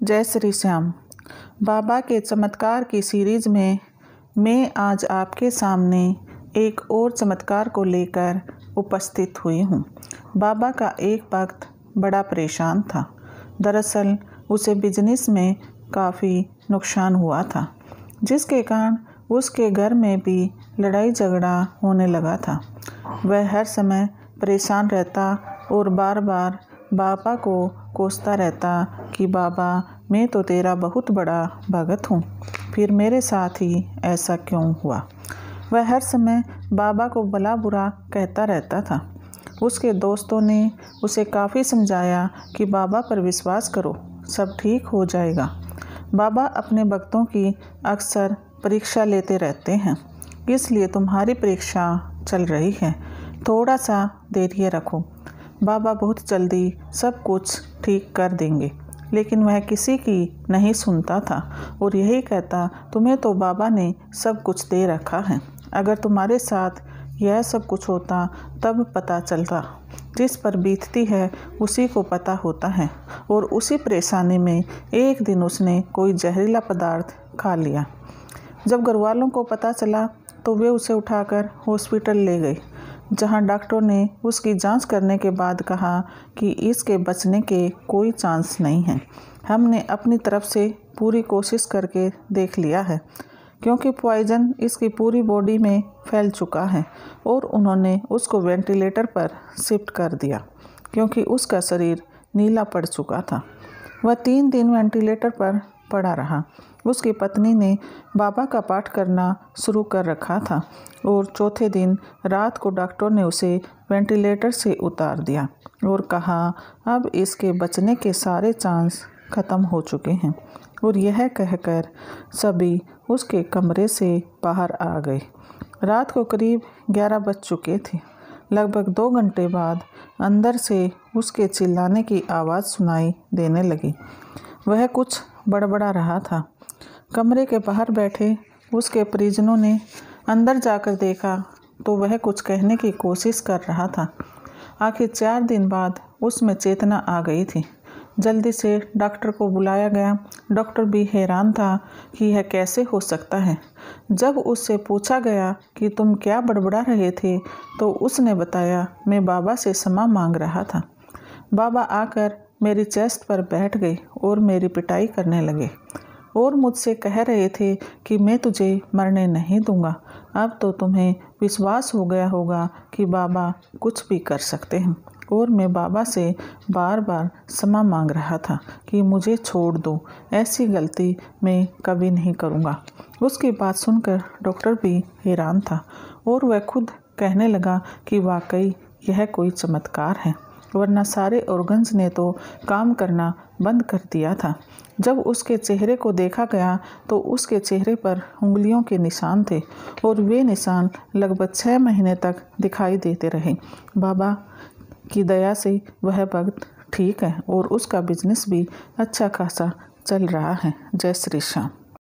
जय श्री श्याम। बाबा के चमत्कार की सीरीज में मैं आज आपके सामने एक और चमत्कार को लेकर उपस्थित हुई हूँ। बाबा का एक भक्त बड़ा परेशान था। दरअसल उसे बिजनेस में काफ़ी नुकसान हुआ था, जिसके कारण उसके घर में भी लड़ाई झगड़ा होने लगा था। वह हर समय परेशान रहता और बार बार बाबा को कोसता रहता कि बाबा, मैं तो तेरा बहुत बड़ा भगत हूँ, फिर मेरे साथ ही ऐसा क्यों हुआ। वह हर समय बाबा को भला बुरा कहता रहता था। उसके दोस्तों ने उसे काफ़ी समझाया कि बाबा पर विश्वास करो, सब ठीक हो जाएगा। बाबा अपने भक्तों की अक्सर परीक्षा लेते रहते हैं, इसलिए तुम्हारी परीक्षा चल रही है, थोड़ा सा धैर्य रखो, बाबा बहुत जल्दी सब कुछ ठीक कर देंगे। लेकिन वह किसी की नहीं सुनता था और यही कहता, तुम्हें तो बाबा ने सब कुछ दे रखा है, अगर तुम्हारे साथ यह सब कुछ होता तब पता चलता। जिस पर बीतती है उसी को पता होता है। और उसी परेशानी में एक दिन उसने कोई जहरीला पदार्थ खा लिया। जब घरवालों को पता चला तो वे उसे उठाकर हॉस्पिटल ले गए, जहां डॉक्टर ने उसकी जांच करने के बाद कहा कि इसके बचने के कोई चांस नहीं है। हमने अपनी तरफ से पूरी कोशिश करके देख लिया है, क्योंकि पॉइजन इसकी पूरी बॉडी में फैल चुका है और उन्होंने उसको वेंटिलेटर पर शिफ्ट कर दिया, क्योंकि उसका शरीर नीला पड़ चुका था। वह 3 दिन वेंटिलेटर पर पड़ा रहा। उसकी पत्नी ने बाबा का पाठ करना शुरू कर रखा था और चौथे दिन रात को डॉक्टर ने उसे वेंटिलेटर से उतार दिया और कहा, अब इसके बचने के सारे चांस ख़त्म हो चुके हैं। और यह कहकर सभी उसके कमरे से बाहर आ गए। रात को करीब 11 बज चुके थे। लगभग 2 घंटे बाद अंदर से उसके चिल्लाने की आवाज़ सुनाई देने लगी। वह कुछ बड़बड़ा रहा था। कमरे के बाहर बैठे उसके परिजनों ने अंदर जाकर देखा तो वह कुछ कहने की कोशिश कर रहा था। आखिर 4 दिन बाद उसमें चेतना आ गई थी। जल्दी से डॉक्टर को बुलाया गया। डॉक्टर भी हैरान था कि यह कैसे हो सकता है। जब उससे पूछा गया कि तुम क्या बड़बड़ा रहे थे, तो उसने बताया, मैं बाबा से क्षमा मांग रहा था। बाबा आकर मेरी चेस्ट पर बैठ गए और मेरी पिटाई करने लगे और मुझसे कह रहे थे कि मैं तुझे मरने नहीं दूंगा। अब तो तुम्हें विश्वास हो गया होगा कि बाबा कुछ भी कर सकते हैं। और मैं बाबा से बार बार क्षमा मांग रहा था कि मुझे छोड़ दो, ऐसी गलती मैं कभी नहीं करूँगा। उसकी बात सुनकर डॉक्टर भी हैरान था और वह खुद कहने लगा कि वाकई यह कोई चमत्कार है, वरना सारे ऑर्गन्स ने तो काम करना बंद कर दिया था। जब उसके चेहरे को देखा गया तो उसके चेहरे पर उंगलियों के निशान थे और वे निशान लगभग 6 महीने तक दिखाई देते रहे। बाबा की दया से वह भक्त ठीक है और उसका बिजनेस भी अच्छा खासा चल रहा है। जय श्री श्याम।